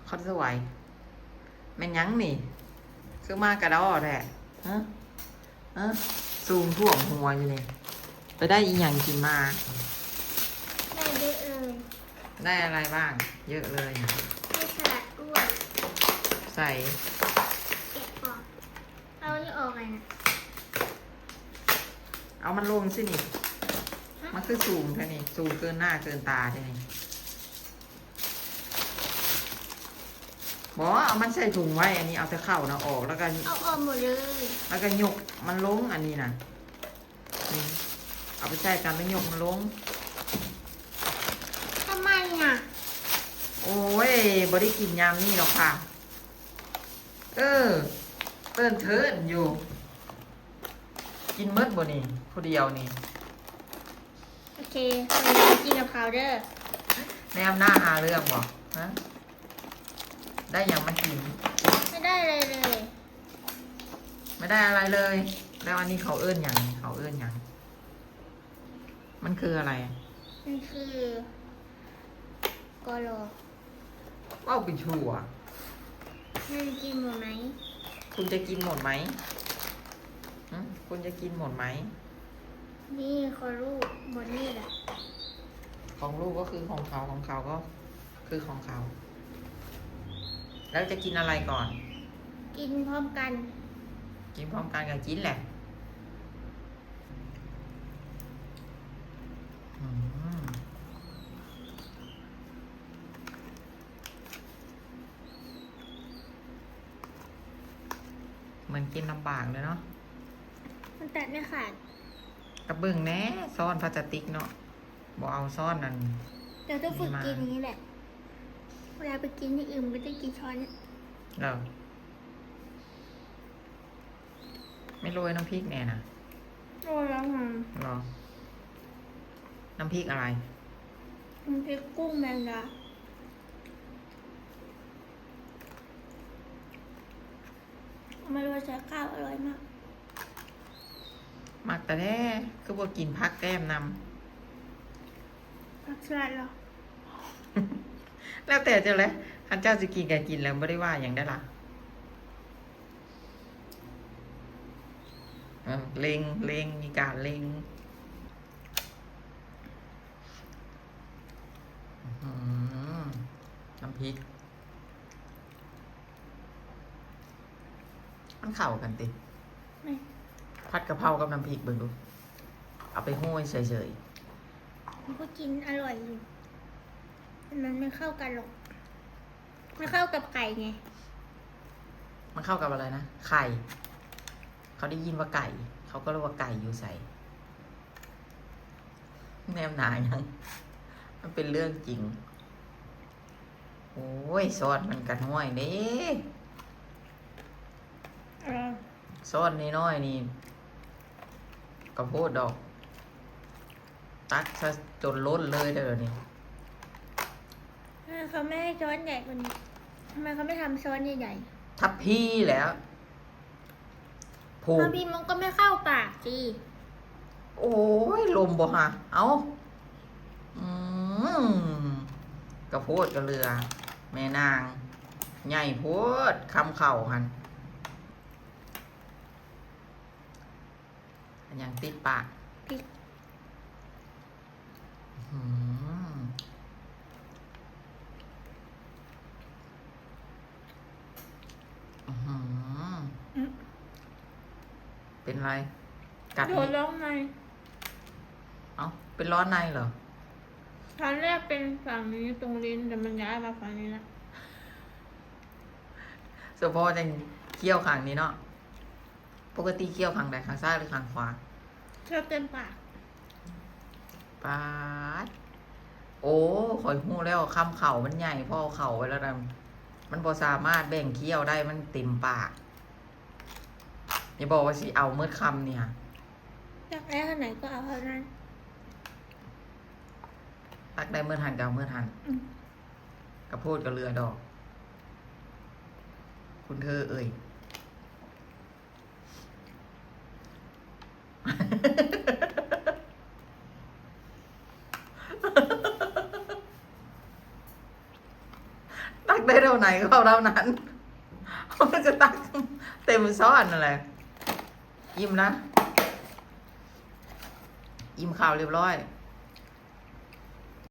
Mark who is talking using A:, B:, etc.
A: เขาสวยแม่นยังนี่คือมากระดอแหละฮะฮะซูมท่วมหัวอยู่นี่ไปได้อีหยังกินมา
B: ได้เยอะเลย
A: ได้อะไรบ้าง เยอะเลย
B: ได้สลัดอ้วน
A: ใส่
B: แกะออกเอานี่ออกไงนะ
A: เอามันลงสินี่มันคือซูมแค่นี้ซูมเกินหน้าเกินตาแค่นี้บอกเอามันใส่ถุงไว้อันนี้เอาแต่เข้านะออกแล้วก็
B: เอาออกหมดเลย
A: แล้วก็ยกมันลงอันนี้นะนี่เอาไปใส่กันแล้วยกมันลง
B: ทำไมอ่ะ
A: โอ้ยบริกินยามนี่หรอกค่ะเติ้นเทินอยู่ กินเมดบ่นี่ผู้เดียวนี่
B: โอเควันนี้กินกับเขาเด้อ
A: แนมหน้าหาเรื่องบอกฮะได้ยังมากิน
B: ไม่ได้เลยเลย
A: ไม่ได้อะไรเลย แล้วอันนี้เขาเอื้อนอย่างเขาเอื้อนอย่างมันคืออะไร
B: มันคือกอโล
A: ว่าวเป็นชัว
B: มันกินหมดไหม
A: คุณจะกินหมดไหมหึคุณจะกินหมดไหม
B: นี่ขอรูปหมดนี่แหละ
A: ของลูกก็คือของเขาของเขาก็คือของเขา แล้วจะกินอะไรก่อน
B: กินพร้อมกัน
A: กินพร้อมกันกับกินแหละอืมมันกินลำบากเลยเนาะ
B: มันตัดไม่ขาด
A: กระเบื้องแหน่ซ่อนพลาสติกเนาะบอกเอาซ่อนนั่น
B: เดี๋ยวต้องฝึกกินอย่างนี้แหละ เวลาไปกินที่อื่นก็ต้องกินช้อนเนี่ย
A: เราไม่โรยน้ำพริกแน่นะ
B: โอ้แล้วมัน
A: หรอ น้ำพริกอะไร
B: มันเป็นกุ้งแมงดาไม่รู้จะข้าวอร่อยมาก
A: มักแต่แท้คือบอกกินพักแก้มน
B: ผักสลัดเหรอ
A: ำ แล้วแต่เจ้าแหละคันเจ้าจะกินก็กินแล้วไม่ได้ว่าอย่างได้ล่ะเล็งมีการเล็งอื้อหือน้ำพริก มันเข้ากันติ
B: ไม่
A: ผัดกะเพรากับน้ำพริกเบิ่งดู เอาไปห้อยเฉย
B: มันก็กินอร่อยอยู่แต่มันไม่เข้ากันหรอกไม่เข้ากับไก่ไง
A: ๆมันเข้ากับอะไรนะ ไข่ เขาได้ยินว่าไก่ เขาก็เรียกว่าไก่อยู่ใส่แนมหนายัง มันเป็นเรื่องจริง โอ้ยซอสมันกันห้อยเด้ ซอสน้อยๆนี่กระโพดดอก ตักซะจนล้นเลยเด้อนี่
B: ทำไมเขาไม่ให้ช้อนใหญ่กว่านี้ทำไมเขาไม่ทำช้อนใหญ่
A: ทับพี่แล้วผู
B: ๆ
A: ก
B: บางทีมันก็ไม่เข้าปากสิ
A: โอ้ยลมบ่ฮะเอาอืมกระโพดกระเรือ แม่นาง ใหญ่โพดคำเข่าหันอันยังติดปาก
B: พริก
A: อืมอื้อหือเป็นไร กัด
B: โดนร้องใน
A: เอ้าเป็นร้อนในเหรอ
B: ตอนแรกเป็นฝั่งนี้ตรงลิ้นแต่มันย้ายมาฝั่งนี้นะ
A: เฉพาะจะเคี่ยวขางนี้เนาะ ปกติเคี่ยวขางใดขางซ้ายหรือขางขวา
B: ชอบเต็มปาก
A: ปาดโอ้ข่อยหู้แล้วคำเข่ามันใหญ่พ่อเข่าไว้แล้วนะมันบ่สามารถแบ่งเคี่ยวได้มันเต็มปากอย่าบอกว่าสิเอาเมื่อคำเนี่ย
B: อยากได้เท่าไหนก็เอาเท่านั้น
A: ตักได้เมื่อทันก็เอาเมื่อทัน
B: อืม
A: กระโพดกับเรือดอก คุณเธอเอ่ย ตัก ได้เท่าไหนก็เอาเท่านั้นมันจะตักเต็มซ้อนอะไรอิ่มนะอิ่มข่าวเรียบร้อย